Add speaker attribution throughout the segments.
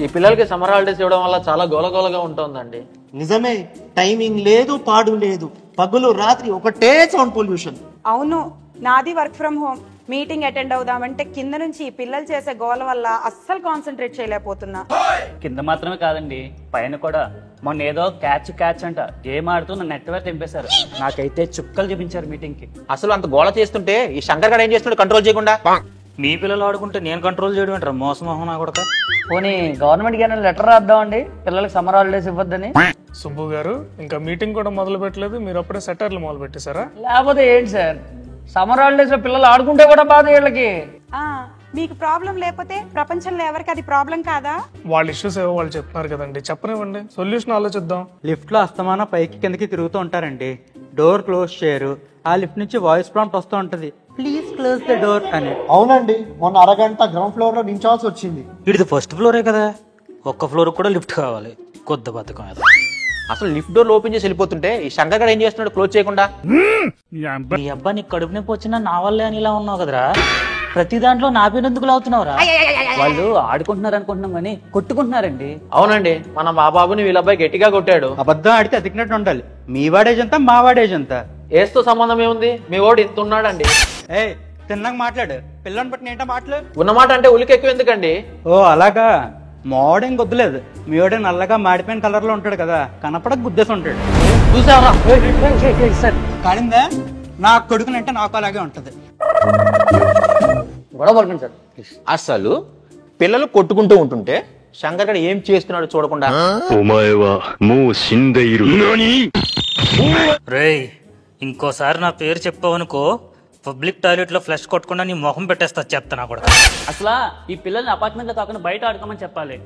Speaker 1: ఈ పిల్లలకి summer holidays ఇవ్వడం వల్ల చాలా గోలగోలగా ఉంటుందండి.
Speaker 2: నిజమే, టైమింగ్ లేదు, పాడు లేదు, పగులు రాత్రి ఒకటే సౌండ్ పొల్యూషన్.
Speaker 3: అవును, నాది work from home. Meeting attend అవుదామంటే కింద నుంచి ఈ పిల్లలు చేసే గోల వల్ల అస్సలు కాన్సన్ట్రేట్ చేయలేకపోతున్నా.
Speaker 4: కింద మాత్రమే కాదండి, పైన కూడా. మొన్న ఏదో క్యాచ్ అంట గేమ్ ఆడుతూ నా నెట్వర్క్ తెంపేశారు. నాకైతే చుక్కలు చూపించారు మీటింగ్ కి.
Speaker 1: అసలు అంత గోల చేస్తుంటే ఈ శంకర్ గారు ఏం చేస్తున్నాడు కంట్రోల్ చేయకుండా?
Speaker 4: మీ పిల్లలు ఆడుకుంటే నేను కంట్రోల్ చేయడం ఏంటారు? మోసం నా కూడా.
Speaker 5: పోనీ గవర్నమెంట్ కి లెటర్ రాద్దామండి, పిల్లలకి సమ్మర్ హాలిడేస్ ఇవ్వద్దని.
Speaker 6: సుబ్బు గారు, ఇంకా మీటింగ్ కూడా మొదలు పెట్టలేదు, మీరు అప్పుడే సెటర్లు మొదలు పెట్టేశారా?
Speaker 5: లేకపోతే ఏంటి సార్, సమ్మర్ హాలిడేస్ లో పిల్లలు ఆడుకుంటే కూడా బాధ వీళ్ళకి.
Speaker 3: మీకు ప్రాబ్లం లేకపోతే ప్రపంచంలో ఎవరికి అది ప్రాబ్లం కాదా?
Speaker 6: వాళ్ళ ఇష్యూస్ ఏవో వాళ్ళు చెప్తున్నారు కదండి, చెప్పనివ్వండి, సొల్యూషన్ ఆలోచిద్దాం.
Speaker 7: లిఫ్ట్ లో అస్తమానం పైకి కిందకి తిరుగుతూ ఉంటారండి, డోర్ క్లోజ్ చేయరు. ఆ లిఫ్ట్ నుంచి వాయిస్ ప్రాంప్ట్ వస్తూ ఉంటది, ప్లీజ్ క్లోజ్ ద డోర్ అని.
Speaker 2: అవునండి, మొన్న అరగంట గ్రౌండ్ ఫ్లోర్ లో నించాల్సి వచ్చింది.
Speaker 4: ఇది ఫస్ట్ ఫ్లోరే కదా, ఒక్క ఫ్లోర్ కూడా లిఫ్ట్ కావాలి. కొత్త బతకం ఏదో.
Speaker 1: అసలు లిఫ్ట్ డోర్ ఓపెన్ చేసి వెళ్ళిపోతుంటే ఈ శంకర్ గారు ఏం చేస్తున్నాడు క్లోజ్ చేయకుండా?
Speaker 4: ఈ అబ్బా నీకు కడుపు నొప్పి వచ్చినా నా వల్లే అని ఇలా ఉన్నావు కదరా, ప్రతి దాంట్లో నా పేరు ఎందుకు లావుతున్నావురా? వాళ్ళు ఆడుకుంటున్నారు అనుకుంటున్నాం కానీ కొట్టుకుంటున్నారండి.
Speaker 1: అవునండి, మన మా బాబుని వీళ్ళ అబ్బాయి గట్టిగా కొట్టాడు.
Speaker 7: అబద్ధం ఆడితే అతికినట్టు ఉండాలి. మీ వాడేజ్ అంతా మా వాడేజ్ అంతా.
Speaker 1: ఏస్తో సంబంధం ఏముంది? మీ వాడు ఇంత ఉన్నాడండి.
Speaker 7: ఏ తిన్నాక మాట్లాడు, పిల్లని బట్టి ఏంటో మాట్లాడు.
Speaker 1: ఉన్నమాట అంటే ఉలికి ఎక్కువ ఎందుకండి?
Speaker 7: ఓ అలాగా, మోడేం గొద్దులేదు. మీ వాడే నల్లగా మాడిపోయిన కలర్ లో ఉంటాడు కదా, కనపడక గుద్దేసి ఉంటాడు.
Speaker 1: చూసావరా?
Speaker 7: కాలిందా? నా కొడుకునంటే నాకు అలాగే ఉంటది.
Speaker 5: గొడవ పడుతుంది సార్.
Speaker 1: అసలు పిల్లలు కొట్టుకుంటూ ఉంటుంటే శంకర్ గారు ఏం చేస్తున్నాడు చూడకుండా?
Speaker 4: రేయ్, ఇంకోసారి నా పేరు చెప్పావనుకో, పబ్లిక్ టాయిలెట్ లో ఫ్లష్ కొట్టకుండా నీ మొహం పెట్టేస్తా చెప్తాను కూడా. అసలు ఈ పిల్లల్ని అపార్ట్మెంట్ లో కాకుండా బయట ఆడుకోమని చెప్పాలి.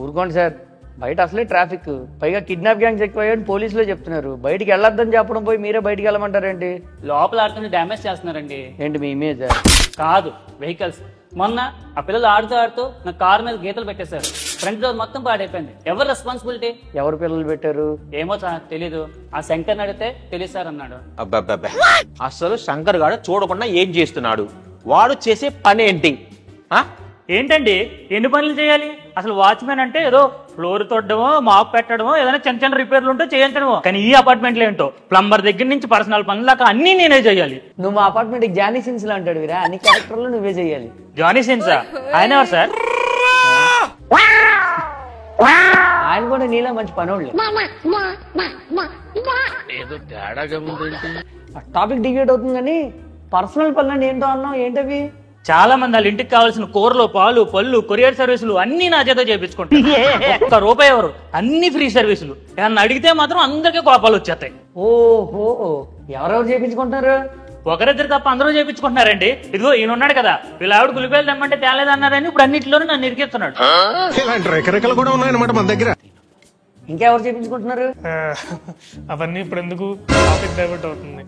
Speaker 5: ఊరుకోండి సార్, బయట అసలే ట్రాఫిక్, పైగా కిడ్నాప్ గ్యాంగ్స్ ఎక్కువయ్యాయని పోలీసులే చెప్తున్నారు. బయటికి వెళ్ళొద్దని చెప్పడం పోయి మీరే బయటికి వెళ్ళమంటారేంటి?
Speaker 4: లోపల ఆడుతున్న డ్యామేజ్ చేస్తున్నారండి.
Speaker 5: ఏంటి మీ ఇమేజ్?
Speaker 4: కాదు, వెహికల్స్. మొన్న ఆ పిల్లలు ఆడుతూ నా కార్ మీద గీతలు పెట్టేశారు, ఫ్రంట్ డోర్ మొత్తం పాడైపోయింది. ఎవరు రెస్పాన్సిబిలిటీ?
Speaker 5: ఎవరు పిల్లలు పెట్టారు?
Speaker 4: ఏమో తెలీదు. ఆ శంకర్ అడిగితే తెలిసారు అన్నాడు.
Speaker 1: అబ్బాబ్బా, అసలు శంకర్ గారు చూడకుండా ఏం చేస్తున్నాడు? వాడు చేసే పని ఏంటి?
Speaker 4: ఏంటండి ఎన్ని పనులు చేయాలి? అసలు వాచ్మెన్ అంటే ఏదో ఫ్లోర్ తొట్టడమో, మాప్ పెట్టడమో, ఏదైనా చిన్న చిన్న రిపేర్లు ఉంటే చేయించడమో. కానీ ఈ అపార్ట్మెంట్ లో ఏంటో ప్లంబర్ దగ్గర నుంచి పర్సనల్ పనులు దాకా అన్ని నేనే చేయాలి.
Speaker 5: నువ్వు మా అపార్ట్మెంట్ జానీ సిన్స్ లో అంటాడు వీరా, అన్ని క్యారెక్టర్లు నువ్వే చేయాలి.
Speaker 4: జానీ సిన్సా? ఆయన ఎవరు సార్?
Speaker 5: ఆయన కూడా నీలా మంచి పనోళ్ళు.
Speaker 1: ఏదో తేడాగా ఉందేంటి?
Speaker 5: టాపిక్ డిబేట్ అవుతుంది కానీ పర్సనల్ పనులు ఏంటో అన్నావు, ఏంటవి?
Speaker 4: చాలా మంది వాళ్ళ ఇంటికి కావాల్సిన కూరలు, పాలు, పళ్ళు, కొరియర్ సర్వీసులు అన్ని నా చేత చేయించుకుంటారు. ఒక్క రూపాయి ఎవరు, అన్ని ఫ్రీ సర్వీసులు. ఏమన్నా అడిగితే మాత్రం అందరికీ కోపాలు వచ్చేస్తాయి.
Speaker 5: ఓహో, ఎవరెవరు చేయించుకుంటారు?
Speaker 4: ఒకరిద్దరు తప్ప అందరూ చేయించుకుంటున్నారండి. ఇదిగో ఈయన ఉన్నాడు కదా, వీళ్ళ ఆవిడ గులిపేలు తెమ్మంటే తేలేదన్నారని ఇప్పుడు అన్నింటిలోనూ నన్ను ఇరికిస్తున్నాడు.
Speaker 8: రకరకాలు కూడా ఉన్నాయన్నమాట మన దగ్గర.
Speaker 5: ఇంకెవరు చేయించుకుంటున్నారు?
Speaker 6: అవన్నీ ఇప్పుడు ఎందుకు, టాపిక్ డైవర్ట్ అవుతుంది.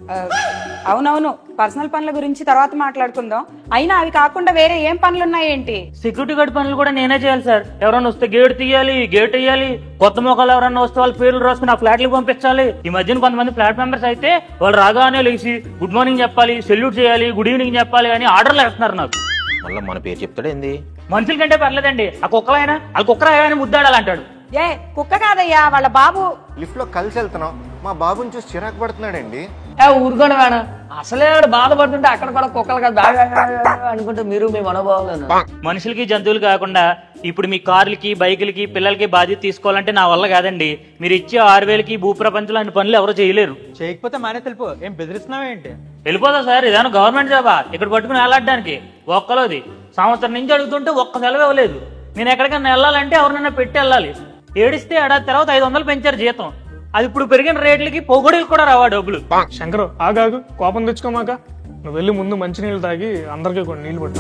Speaker 3: అవునవును, పర్సనల్ పనుల గురించి తర్వాత మాట్లాడుకుందాం. అయినా అవి కాకుండా వేరే ఏం పనులు ఉన్నాయేంటి?
Speaker 4: సెక్యూరిటీ గార్డ్ పనులు కూడా నేనే చేయాలి సార్. ఎవరన్నా వస్తే గేట్ తీయాలి, గేట్ వేయాలి. కొత్త మొక్కలు ఎవరన్నా వస్తే వాళ్ళ పేర్లు రాసుకుని ఆ ఫ్లాట్లకు పంపించాలి. ఈ మధ్యన కొంతమంది ఫ్లాట్ మెంబర్స్ అయితే వాళ్ళు రాగానే లేచి గుడ్ మార్నింగ్ చెప్పాలి, సెల్యూట్ చేయాలి, గుడ్ ఈవినింగ్ చెప్పాలి అని ఆర్డర్లు వేస్తున్నారు నాకు.
Speaker 1: మళ్ళీ మన పేరు చెప్తాడేంది?
Speaker 4: మనుషుల కంటే పర్లేదండి, ఆ కుక్కలైనా వాళ్ళ కుక్కరాయని ముద్దాడాలంటాడు.
Speaker 3: ఏ కుక్క కాదయ్యా, వాళ్ళ బాబు.
Speaker 8: లిఫ్ట్ లో కలిసి వెళ్తున్నాం, మా బాబుని చూసి చిరాకు పడుతున్నాడండి.
Speaker 5: ఊరుకోండి మేడం, అసలే బాధపడుతుంటే అక్కడ కూడా కుక్కలు కదా అనుకుంటే మీరు మీ మనోభావాలను.
Speaker 4: మనుషులకి జంతువులు కాకుండా ఇప్పుడు మీ కార్లకి, బైకులకి, పిల్లలకి బాధ్యత తీసుకోవాలంటే నా వల్ల కాదండి. మీరు ఇచ్చే 6,000కి భూప్రపంచంలో అన్ని పనులు ఎవరు చేయలేరు.
Speaker 7: చేయకపోతే మానే తెలుపు. ఏం బెదిరిస్తున్నావేంటి?
Speaker 4: వెళ్ళిపోతా సార్, ఇదేనా గవర్నమెంట్ జాబా ఇక్కడ పట్టుకుని వెళ్ళడానికి? ఒక్కలోది సంవత్సరం నుంచి అడుగుతుంటే ఒక్క సెలవు ఇవ్వలేదు. నేను ఎక్కడికైనా వెళ్ళాలంటే ఎవరినైనా పెట్టి వెళ్ళాలి. ఏడిస్తే ఏడాది తర్వాత 500 పెంచారు జీతం. అది ఇప్పుడు పెరిగిన రేట్లకి పొగడీలు కూడా రావా డబ్బులు.
Speaker 6: శంకరు ఆగాగు, కోపం తెచ్చుకోమాక. నువ్వు వెళ్ళి ముందు మంచినీళ్ళు తాగి అందరికీ కొన్ని నీళ్లు పట్టు.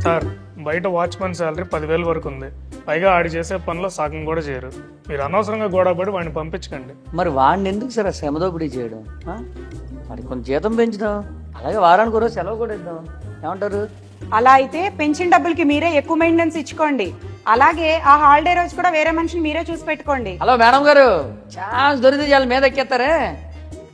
Speaker 6: సార్, బయట వాచ్మెన్ శాలరీ 10,000 వరకు ఉంది. పైగా ఆడి చేసే పనిలో సగం కూడా చేయరు. మీరు అనవసరంగా గొడవపడి వాడిని పంపించకండి.
Speaker 5: మరి వాడిని ఎందుకు సార్ శ్రమదోపిడీ చేయడం? వాడికి కొంచెం జీతం పెంచుదాం, అలాగే వారానికి రోజు సెలవు కూడా ఇద్దాం. ఏమంటారు?
Speaker 3: అలా అయితే పెన్షన్ డబ్బులకి మీరే ఎక్కువ మెయింటెనెన్స్ ఇచ్చుకోండి. అలాగే ఆ హాలిడే రోజు కూడా వేరే మనిషిని మీరే చూసి పెట్టుకోండి.
Speaker 5: హలో మేడం గారు, ఛాన్స్ దొరికితే చాలా మీద ఎక్కేస్తారే.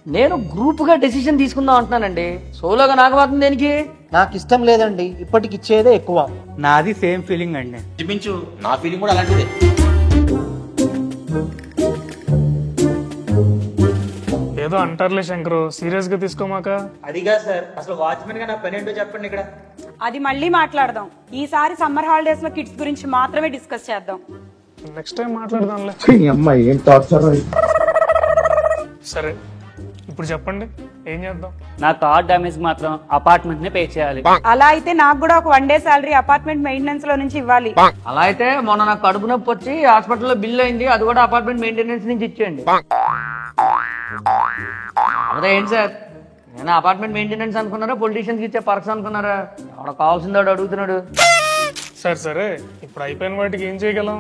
Speaker 5: నేను గ్రూప్గా డెసిషన్ తీసుకుందాం అంటున్నానండి. సోలోగా నాకు మాత్రం దేనికి?
Speaker 2: నాకు ఇష్టం లేదండి, ఇప్పటికి ఇచ్చేదే ఎక్కువ.
Speaker 7: నాది సేమ్ ఫీలింగ్ అండి.
Speaker 1: చూపించు, నా ఫీలింగ్ కూడా అలాంటిదే.
Speaker 6: ఏదో అంటారులే శంకరు, సీరియస్ గా తీసుకోమాక.
Speaker 7: అదిగా సార్, అసలు వాచ్మెన్ గా నా పని ఏంటో చెప్పండి ఇక్కడ.
Speaker 3: అది మళ్ళీ మాట్లాడదాం. ఈసారి సమ్మర్ హాలిడేస్ లో కిడ్స్ గురించి మాత్రమే డిస్కస్ చేద్దాం.
Speaker 6: నెక్స్ట్ టైం మాట్లాడదాంలే.
Speaker 2: అమ్మాయి ఏం టార్చర్.
Speaker 6: సరే, ఇప్పుడు చెప్పండి ఏం చేద్దాం?
Speaker 4: నా కార్ డ్యామేజ్ మాత్రం అపార్ట్మెంట్ నే పే చేయాలి.
Speaker 3: అలా అయితే నాకు కూడా ఒక 1 డే శాలరీ అపార్ట్మెంట్ మెయింటెనెన్స్ లో నుంచి ఇవ్వాలి.
Speaker 5: అలా అయితే మొన్న నాకు కడుపు నొప్పి వచ్చి హాస్పిటల్లో బిల్ అయింది, అది కూడా అపార్ట్మెంట్ మెయింటెనెన్స్ నుంచి ఇచ్చేయండి. అదే ఏంటి సార్, నేను అపార్ట్మెంట్ మెయింటెనెన్స్ అనుకున్నారా, పొలిటీషియన్స్ కి ఇచ్చే పర్క్స్ అనుకున్నారా? ఎవడ కావాల్సిందో అడుగుతున్నాడు.
Speaker 6: సరే, ఇప్పుడు అయిపోయిన వాటికి ఏం చేయగలం,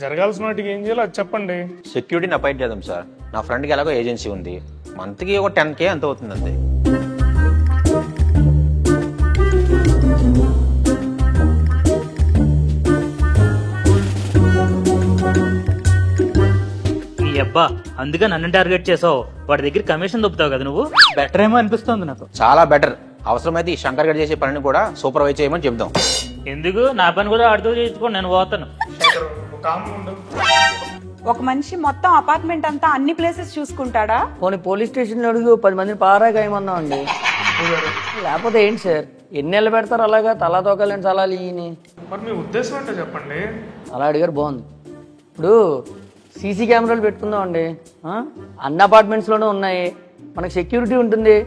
Speaker 6: జరగాల్సిన వాటికి ఏం చేయాలో అది చెప్పండి.
Speaker 1: సెక్యూరిటీని అపాయింట్ చేద్దాం సార్. నా ఫ్రెండ్కి ఎలాగో ఏజెన్సీ ఉంది, మంత్కి ఒక 10K అంత అవుతుంది అంతే.
Speaker 4: ఈ అబ్బా, అందుకే నన్ను టార్గెట్ చేసావు. వాడి దగ్గర కమిషన్ దొప్పుతావు కదా నువ్వు.
Speaker 7: బెటర్ ఏమో అనిపిస్తుంది నాకు.
Speaker 1: చాలా బెటర్. అవసరమైతే ఈ శంకర్ గడ్ చేసే పనిని కూడా సూపర్వైజ్ చేయమని చెప్దాం.
Speaker 4: ఎందుకు, నా పని కూడా ఆడుతూ చేయించుకో, నేను పోతాను.
Speaker 3: ఒక మనిషి మొత్తం అపార్ట్మెంట్ అంతా అన్ని ప్లేసెస్ చూసుకుంటాడా?
Speaker 5: పోనీ పోలీస్ స్టేషన్ అడుగు, 10 మందిని పారాగా ఏమన్నాం అండి. లేకపోతే ఏంటి సార్, ఎన్ని నెలలు పెడతారు అలాగా తలా తోకాలని సలాలు ఇయ్యని?
Speaker 6: మరి మీ ఉద్దేశం అంటే చెప్పండి.
Speaker 5: అలా అడిగారు, బాగుంది. ఇప్పుడు సీసీ కెమెరాలు పెట్టుకుందాం అండి. అన్ని అపార్ట్మెంట్స్లోనూ ఉన్నాయి, మనకి సెక్యూరిటీ ఉంటుంది.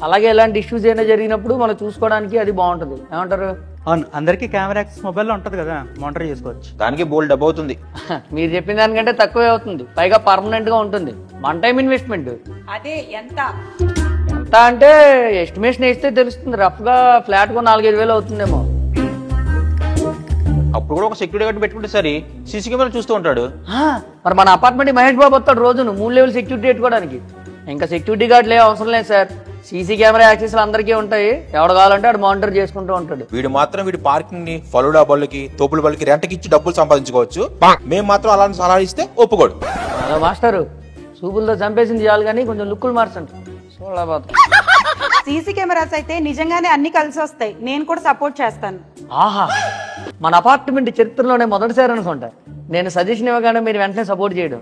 Speaker 5: అలాగే ఎలాంటి ఇష్యూస్ అయినా జరిగినప్పుడు మనం చూసుకోవడానికి అది బాగుంటుంది. ఏమంటారు?
Speaker 7: అవును, అందరికి కెమెరా యాక్సెస్ మొబైల్లో ఉంటది కదా, మానిటర్ చేసుకోవచ్చు.
Speaker 1: దానికి బోల్డ్ డబ్బు అవుతుంది.
Speaker 5: మీరు చెప్పిన దానికంటే తక్కువే అవుతుంది, పైగా పర్మనెంట్ గా ఉంటుంది. 1 టైం ఇన్వెస్ట్మెంట్.
Speaker 3: అదే ఎంత?
Speaker 5: ఎంత అంటే ఎస్టిమేషన్ వేస్తే తెలుస్తుంది. రఫ్ గా ఫ్లాట్ కు 4-5 వేలు అవుతుందేమో.
Speaker 1: అప్పుడు కూడా ఒక సెక్యూరిటీ గార్డ్ పెట్టుకుంటే సరే, సీసీ కెమెరా చూస్తూ ఉంటాడు.
Speaker 5: మరి మన అపార్ట్మెంట్ మహేష్ బాబు వస్తాడు రోజును 3 లెవెల్ సెక్యూరిటీ పెట్టుకోవడానికి. ఇంకా సెక్యూరిటీ గార్డులు ఏం అవసరం లేదు సార్, సీసీ కెమెరా యాక్సెస్ అందరికీ ఉంటాయి. ఎవడు కావాలంటే వాడు మానిటర్ చేసుకుంటూ ఉంటాడు.
Speaker 1: వీడు మాత్రం వీడి పార్కింగ్ ని ఫలుడా బళ్ళకి, తోపుల బళ్ళకి రెంట్కి ఇచ్చి డబ్బులు సంపాదించుకోవచ్చు. మేము మాత్రం అలాంటి సలహా ఇస్తే ఒప్పుకోడు.
Speaker 5: హలో మాస్టారు, సూపులతో చంపేసింది చాలు కానీ కొంచెం లుక్కులు మార్చండి. చూడబోతు
Speaker 3: సీసీ కెమెరాస్ అయితే నిజంగానే అన్ని కలిసి వస్తాయి. నేను కూడా సపోర్ట్ చేస్తాను.
Speaker 5: ఆహా, మన అపార్ట్మెంట్ చరిత్రలోనే మొదటిసారి అనుకుంటా నేను సజెషన్ ఇవ్వగానే మీరు వెంటనే సపోర్ట్ చేయడం.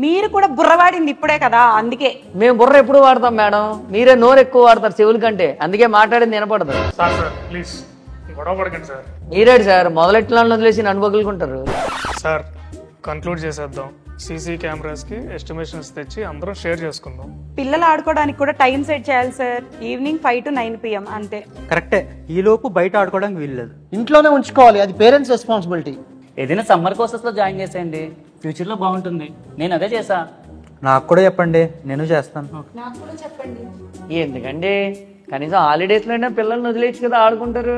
Speaker 3: మీరు కూడా బుర్రవాడింది ఇప్పుడే కదా, అందుకే.
Speaker 5: మేము బుర్ర ఎప్పుడు వాడతాం మేడం, మీరే నోరు ఎక్కువ వాడతారు చెవుల కంటే, అందుకే మాట్లాడింది వినపడదు.
Speaker 6: సార్ ప్లీజ్ గొడవ పడకండి సార్.
Speaker 5: మీరేడు సార్ మొదలెట్లను వదిలేసి నన్ను పగులుకుంటారు.
Speaker 6: సార్ కంక్లూడ్ చేసేద్దాం. సీసీ కెమెరాస్ కి ఎస్టిమేషన్స్ తెచ్చి అందరం షేర్ చేసుకుందాం.
Speaker 3: పిల్లలు ఆడుకోవడానికి కూడా టైం సెట్ చేయాలి సార్. ఈవినింగ్ 5 to 9 PM అంతే.
Speaker 7: కరెక్టే, ఈ లోపు బయట ఆడుకోవడానికి వీల్లేదు.
Speaker 2: ఇంట్లోనే ఉంచుకోవాలి, అది పేరెంట్స్ రెస్పాన్సిబిలిటీ.
Speaker 4: ఏదైనా సమ్మర్ కోర్సెస్ లో జాయిన్ చేసేయండి, ఫ్యూచర్ లో బాగుంటుంది. నేను అదే చేసా.
Speaker 7: నాకు కూడా చెప్పండి, నేను చేస్తాను.
Speaker 5: ఎందుకండి, కనీసం హాలిడేస్ లో అయినా పిల్లల్ని వదిలేసి కదా ఆడుకుంటారు.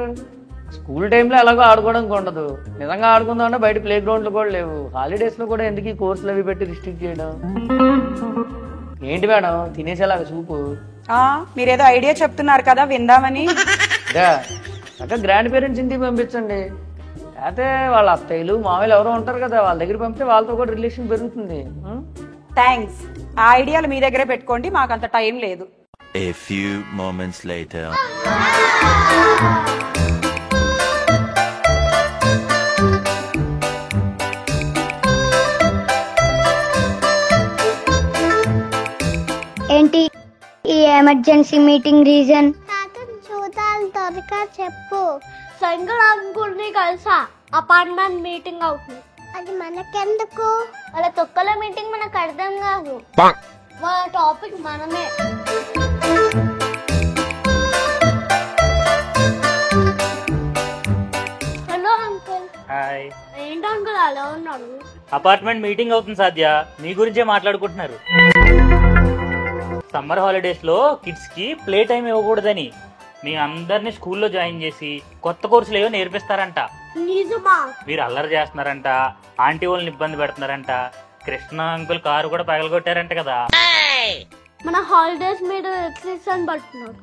Speaker 5: స్కూల్ టైంలో ఎలాగో ఆడుకోవడానికి ఉండదు. నిజంగా ఆడుకుందామన్నా బయట ప్లే గ్రౌండ్లు కూడా లేవు. హాలిడేస్ లో కూడా ఎందుకు ఈ కోర్సులు అవి పెట్టి రిస్ట్రిక్ట్ చేయడం? ఏంటి మేడం తినేసేలాగా చూపు?
Speaker 3: మీరేదో ఐడియా చెప్తున్నారు కదా, విందామని.
Speaker 5: అక్క గ్రాండ్ పేరెంట్స్ ఇంటికి పంపించండి. అయితే వాళ్ళ అత్తయ్యలు మామయ్యలు ఎవరో ఉంటారు కదా, వాళ్ళ దగ్గర పంపితే వాళ్ళతో కూడా రిలేషన్ పెరుగుతుంది.
Speaker 3: థ్యాంక్స్. ఆ ఐడియాలు మీ దగ్గరే పెట్టుకోండి, మాకంత టైం లేదు.
Speaker 9: A few moments later.
Speaker 10: ఏంటి ఈ ఎమర్జెన్సీ మీటింగ్ రీజన్? చూడాలి, త్వరగా చెప్పు.
Speaker 11: శంకర్ అంకుల్ని కలిసా, అపార్ట్మెంట్ మీటింగ్ అవుతుంది.
Speaker 10: అది మనకెందుకు?
Speaker 11: వాళ్ళ తొక్కల మీటింగ్ మనకు అర్థం కాదు, వాళ్ళ టాపిక్ మనమే. Hello uncle.
Speaker 4: హాయ్.
Speaker 11: ఏంటి అంకుల్ అలా ఉన్నాడు?
Speaker 4: అపార్ట్మెంట్ మీటింగ్ అవుతుంది సాధ్య, మీ గురించే మాట్లాడుకుంటున్నారు. సమ్మర్ హాలిడేస్ లో కిడ్స్ కి ప్లే టైం ఇవ్వకూడదని మీ అందరినీ స్కూల్లో జాయిన్ చేసి కొత్త కోర్సులు ఏవో నేర్పిస్తారంట.
Speaker 11: నిజమా?
Speaker 4: మీరు అల్లరి చేస్తున్నారంట, ఆంటీ వాళ్ళని ఇబ్బంది పెడుతున్నారంట, కృష్ణ అంకుల్ కారు కూడా పగలగొట్టారంట కదా.
Speaker 11: మన హాలిడేస్ మీద రిస్ట్రిక్షన్ పడుతున్నారు.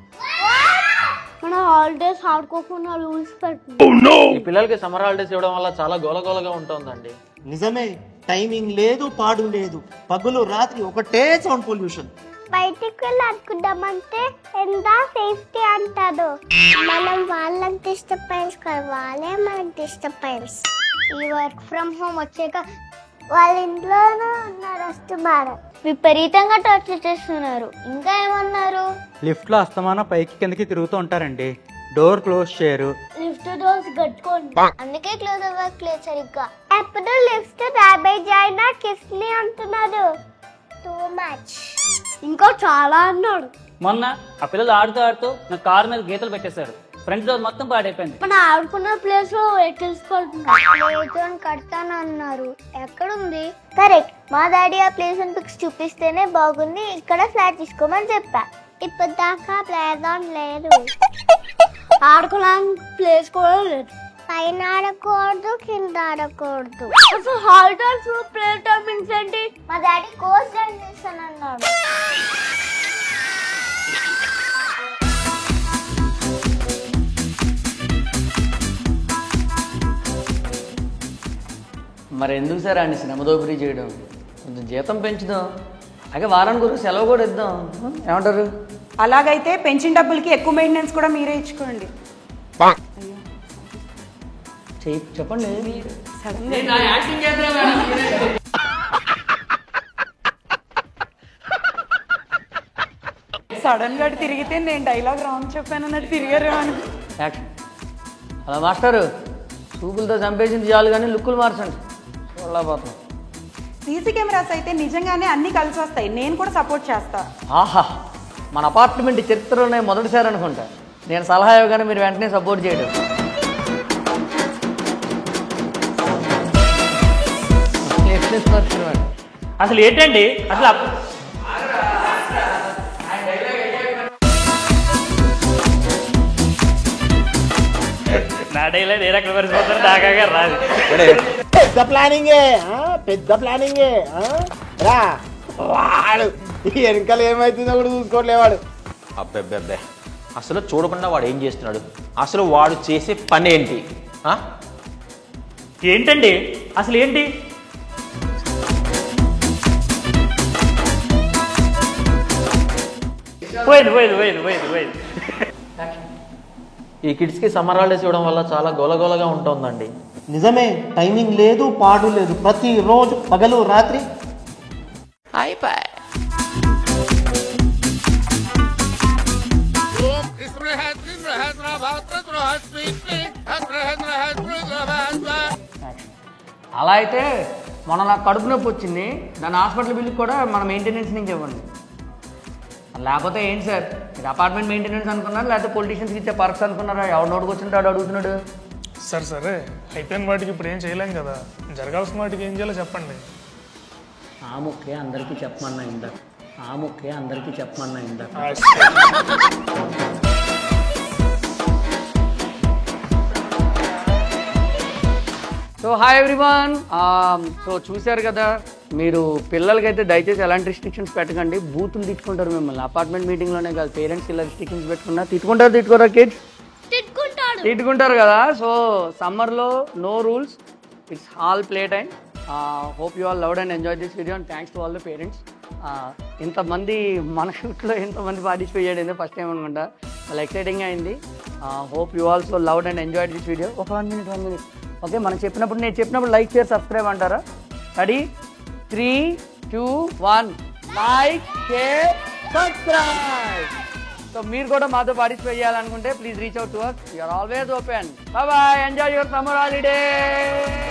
Speaker 11: మన హాలిడేస్ ఆడుకోకుండా రూల్స్ పెడుతున్నారు.
Speaker 5: ఈ పిల్లలకి సమ్మర్ హాలిడేస్ ఇవ్వడం వల్ల చాలా గోలగోలగా ఉంటుందండి.
Speaker 2: నిజమే, టైమింగ్ లేదు, పాడు లేదు. పగులు రాత్రి ఒకటే సౌండ్ పొల్యూషన్.
Speaker 10: బయటికి వెళ్ళి ఆడుకుందామంటే ఎంత సేఫ్టీ అంటారు. మనం వాళ్ళకి డిస్టర్బెన్స్ కాదు, వాళ్ళే మనకి డిస్టర్బెన్స్. ఈ వర్క్ ఫ్రమ్ హోమ్ వచ్చాక వాళ్ళ ఇంట్లోనే ఉన్నారు వస్తున్నారు, విపరీతంగా టార్చర్ చేస్తున్నారు. ఇంకా ఏమన్నారు?
Speaker 7: లిఫ్ట్ లో అస్తమానం పైకి కిందకి తిరుగుతూ ఉంటారండి. డోర్ క్లోజ్ చేయరు.
Speaker 10: లిఫ్ట్ డోర్స్ కట్టుకోండి, అందుకే క్లోజ్ అవ్వట్లేదు సరిగ్గా. ఎప్పుడు లిఫ్ట్ డ్యామేజ్ అయినా కిస్ని అంటున్నారు. Too much. ఇంకా చాలా అన్నాడు.
Speaker 4: మొన్న ఆ పిల్లలు ఆడుతూ ఆడుతూ నా కారు మీద గీతలు పెట్టేశారు. ఫ్రంట్ డోర్ మొత్తం పాడైపోయింది.
Speaker 10: మన ఆడుకున్న ప్లేస్ లో వెహికల్స్ కడతానన్నారు. ఎక్కడుంది? కరెక్ట్, మా డాడీ ఆ ప్లేస్ పిక్స్ చూపిస్తేనే బాగుంది, ఇక్కడ ఫ్లాట్ తీసుకోమని చెప్పా. ఇప్పుడు దాకా ప్లేస్ లేదు, ఆడుకోవడానికి ప్లేస్ కూడా లేదు. పైన ఆడకూడదు, కింద ఆడకూడదు. అసలు హాలిడేస్ ప్లే టైమింగ్స్ ఏంటి? మా డాడీ కోర్స్ జాయిన్ చేస్తానన్నాడు.
Speaker 5: మరి ఎందుకు సార్ అండి శ్రమ దోపిడీ చేయడం? కొంచెం జీతం పెంచుదాం, అలాగే వారానికి ఒక సెలవు కూడా ఇద్దాం. ఏమంటారు?
Speaker 3: అలాగైతే పెన్షన్ డబ్బులకి ఎక్కువ మెయింటెనెన్స్ కూడా మీరే ఇచ్చుకోండి.
Speaker 5: చెప్పండి.
Speaker 3: సడన్ గా తిరిగితే నేను డైలాగ్ రాంగ్ చెప్పాను అన్నట్టు తిరిగారు అని.
Speaker 5: అలా మాస్టారు, చూపులతో చంపేసింది చాలు కానీ లుక్కులు మార్చండి, చూడలేకపోతాం.
Speaker 3: సీసీ కెమెరాస్ అయితే నిజంగానే అన్ని కలిసి వస్తాయి, నేను కూడా సపోర్ట్ చేస్తా.
Speaker 5: ఆహా, మన అపార్ట్మెంట్ చరిత్రలోనే మొదటిసారి అనుకుంటా నేను సలహా ఇవ్వగానే మీరు వెంటనే సపోర్ట్ చేయడం.
Speaker 4: అసలు ఏంటండి అసలు నా డైలాగ్ ఏ రకం పరిస్థితి దాకా రాదు.
Speaker 2: పెద్ద ప్లానింగే, పెద్ద ప్లానింగే. రా వాడు వెనకాల ఏమైతుందో కూడా చూసుకోవట్లేవాడు.
Speaker 1: అబ్బెబ్బెబ్బే, అసలు చూడకుండా వాడు ఏం చేస్తున్నాడు? అసలు వాడు చేసే పని ఏంటి?
Speaker 4: ఏంటండి అసలు ఏంటి? పోయింది.
Speaker 2: ఈ కిడ్స్ కి సమ్మర్ హాలిడేస్ ఇవ్వడం వల్ల చాలా గోలగోలగా ఉంటుందండి. నిజమే, టైమింగ్ లేదు, పాడు లేదు, ప్రతిరోజు పగలు రాత్రి అయిపోయి.
Speaker 5: అలా అయితే మొన్న నాకు కడుపు నొప్పి వచ్చింది, దాని హాస్పిటల్ బిల్లు కూడా మన మెయింటెనెన్స్ నుంచి ఇవ్వండి. లేకపోతే ఏంటి సార్, మీరు అపార్ట్మెంట్ మెయింటెనెన్స్ అనుకున్నారు లేకపోతే పొలిటీషియన్స్కి ఇచ్చే పర్క్స్ అనుకున్నారా? ఎవరు నోటుకు వచ్చింటాడు అడుగుతున్నాడు.
Speaker 6: సరే అయిపోయిన వాటికి ఇప్పుడు ఏం చేయలేం కదా, జరగాల్సిన వాటికి ఏం చేయాలో చెప్పండి.
Speaker 5: ఆ ముఖ్య అందరికీ చెప్పమన్నా ఇందాక. So hi everyone. సో చూశారు కదా, మీరు పిల్లలకైతే దయచేసి ఎలాంటి రిస్ట్రిక్షన్స్ పెట్టకండి, బూతులు తిట్టుకుంటారు మిమ్మల్ని. అపార్ట్మెంట్ మీటింగ్లోనే కాదు, పేరెంట్స్ ఇలా రిస్ట్రిక్షన్స్ పెట్టుకున్నా తిట్టుకోరా కిడ్స్? తిట్టుకుంటారు కదా. సో సమ్మర్లో no rules, it's all play time. Hope you all loved and enjoy this video and thanks to all the parents. ఇంతమంది మన షూట్లో ఇంతమంది పార్టిసిపేట్ చేయడం ఫస్ట్ టైం అనుకుంటా, చాలా ఎక్సైటింగ్గా అయింది. Hope you also loved and enjoy this video. ఒక 1 minute okay, నేను చెప్పినప్పుడు లైక్ షేర్ సబ్స్క్రైబ్ అంటారా? Ready? 3, 2, 1 like share subscribe. So మీరు కూడా మాతో పార్టిసిపేట్ చేయాలనుకుంటే please reach out to us. We are always open. Bye bye. Enjoy your summer holiday.